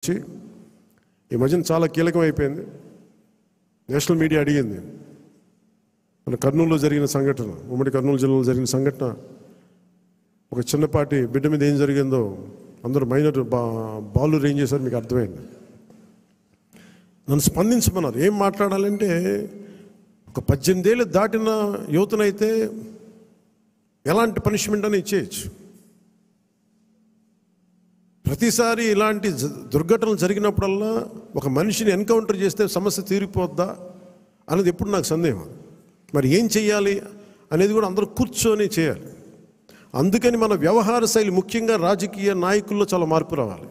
ఈ మధ్యన చాలా కీలకం అయిపోయింది. నేషనల్ మీడియా అడిగింది, మన కర్నూలులో జరిగిన సంఘటన, ఉమ్మడి కర్నూలు జిల్లాలో జరిగిన సంఘటన, ఒక చిన్నపాటి బిడ్డ మీద ఏం జరిగిందో అందరూ మైనర్ బాలు ఏం చేశారు మీకు అర్థమైంది. నన్ను స్పందించమన్నారు. ఏం మాట్లాడాలంటే, ఒక 18 ఏళ్ళు దాటిన యువతనైతే ఎలాంటి పనిష్మెంట్ అని ఇచ్చేయచ్చు. ప్రతిసారి ఇలాంటి దుర్ఘటనలు జరిగినప్పుడల్లా ఒక మనిషిని ఎన్కౌంటర్ చేస్తే సమస్య తీరిపోద్దా అనేది ఎప్పుడు నాకు సందేహం. మరి ఏం చెయ్యాలి అనేది కూడా అందరూ కూర్చొని చేయాలి. అందుకని మన వ్యవహార శైలి, ముఖ్యంగా రాజకీయ నాయకుల్లో చాలా మార్పు రావాలి.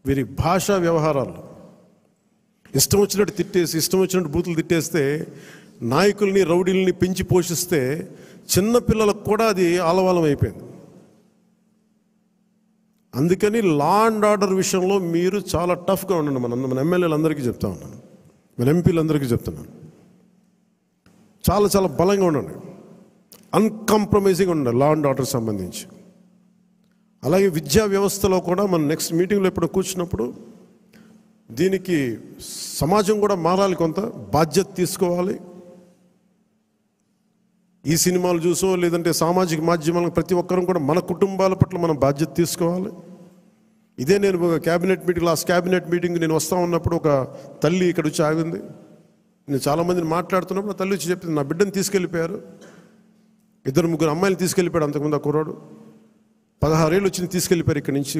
వీరి భాషా వ్యవహారాల్లో ఇష్టం వచ్చినట్టు తిట్టేసి, ఇష్టం వచ్చినట్టు బూతులు తిట్టేస్తే, నాయకుల్ని రౌడీల్ని పెంచి పోషిస్తే చిన్నపిల్లలకు కూడా అది ఆలవాలం అయిపోయింది. అందుకని లా అండ్ ఆర్డర్ విషయంలో మీరు చాలా టఫ్గా ఉండండి. మన ఎమ్మెల్యేలందరికీ చెప్తా ఉన్నాను, మన ఎంపీలందరికీ చెప్తున్నాను, చాలా చాలా బలంగా ఉండండి, అన్కాంప్రమైజింగ్ ఉండండి లా అండ్ ఆర్డర్ సంబంధించి. అలాగే విద్యా వ్యవస్థలో కూడా మనం నెక్స్ట్ మీటింగ్లో ఎప్పుడు కూర్చున్నప్పుడు దీనికి సమాజం కూడా మారాలి, కొంత బాధ్యత తీసుకోవాలి. ఈ సినిమాలు చూసో లేదంటే సామాజిక మాధ్యమాలకు ప్రతి ఒక్కరూ కూడా మన కుటుంబాల పట్ల మనం బాధ్యత తీసుకోవాలి. ఇదే నేను cabinet meeting, last cabinet meeting నేను వస్తూ ఉన్నప్పుడు ఒక తల్లి ఇక్కడ వచ్చి ఆగింది. నేను చాలామందిని మాట్లాడుతున్నప్పుడు ఆ తల్లి వచ్చి చెప్పింది, నా బిడ్డను తీసుకెళ్ళిపోయారు, 2-3 అమ్మాయిలు తీసుకెళ్ళిపోయాడు అంతకుముందు ఆ కుర్రాడు, 16 ఏళ్ళు వచ్చి తీసుకెళ్ళిపోయారు. ఇక్కడి నుంచి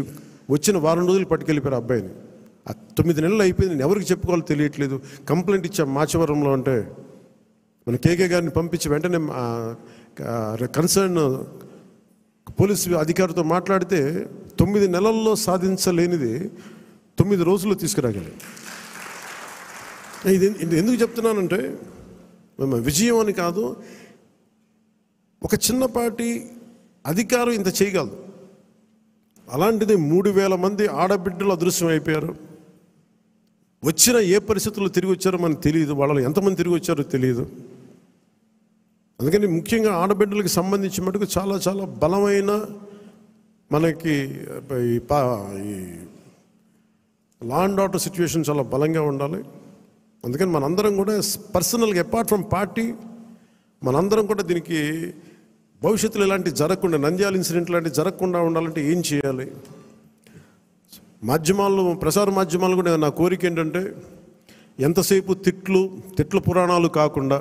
వచ్చిన 1 వారం రోజులు పట్టుకెళ్ళిపోయారు అబ్బాయిని. 9 నెలలు అయిపోయింది, నేను ఎవరికి చెప్పుకోవాలో తెలియట్లేదు. కంప్లైంట్ ఇచ్చాం మాచవరంలో. అంటే మన కేకే గారిని పంపించి వెంటనే కన్సర్న్ పోలీసు అధికారితో మాట్లాడితే 9 నెలల్లో సాధించలేనిది 9 రోజుల్లో తీసుకురాగలిగాం. ఇది ఎందుకు చెప్తున్నానంటే, విజయం అని కాదు, ఒక చిన్నపాటి అధికారం ఇంత చేయగలదు. అలాంటిది 3000 మంది ఆడబిడ్డలు అదృశ్యం అయిపోయారు. వచ్చిన ఏ పరిస్థితుల్లో తిరిగి వచ్చారో మనకు తెలియదు, వాళ్ళు ఎంతమంది తిరిగి వచ్చారో తెలియదు. అందుకని ముఖ్యంగా ఆడబిడ్డలకు సంబంధించి మటుకు చాలా చాలా బలమైన మనకి ఈ లా అండ్ ఆర్డర్ సిచ్యువేషన్ చాలా బలంగా ఉండాలి. అందుకని మనందరం కూడా పర్సనల్గా, అపార్ట్ ఫ్రమ్ పార్టీ, మనందరం కూడా దీనికి భవిష్యత్తులో ఇలాంటివి జరగకుండా, నంద్యాల ఇన్సిడెంట్ లాంటివి జరగకుండా ఉండాలంటే ఏం చేయాలి? మాధ్యమాల్లో, ప్రసార మాధ్యమాలు కూడా నా కోరిక ఏంటంటే, ఎంతసేపు తిట్ల పురాణాలు కాకుండా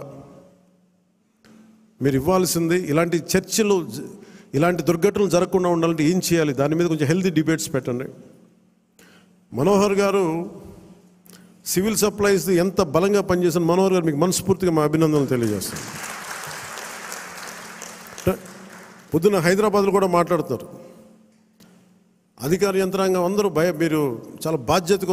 మీరు ఇవ్వాల్సింది ఇలాంటి చర్చలు, ఇలాంటి దుర్ఘటనలు జరగకుండా ఉండాలంటే ఏం చేయాలి, దాని మీద కొంచెం హెల్తీ డిబేట్స్ పెట్టండి. మనోహర్ గారు సివిల్ సప్లైస్ ఎంత బలంగా పనిచేసిన మనోహర్ గారు, మీకు మనస్ఫూర్తిగా మా అభినందనలు తెలియజేస్తాను. పొద్దున్న హైదరాబాద్లో కూడా మాట్లాడుతున్నారు, అధికార యంత్రాంగం అందరూ మీరు చాలా బాధ్యతగా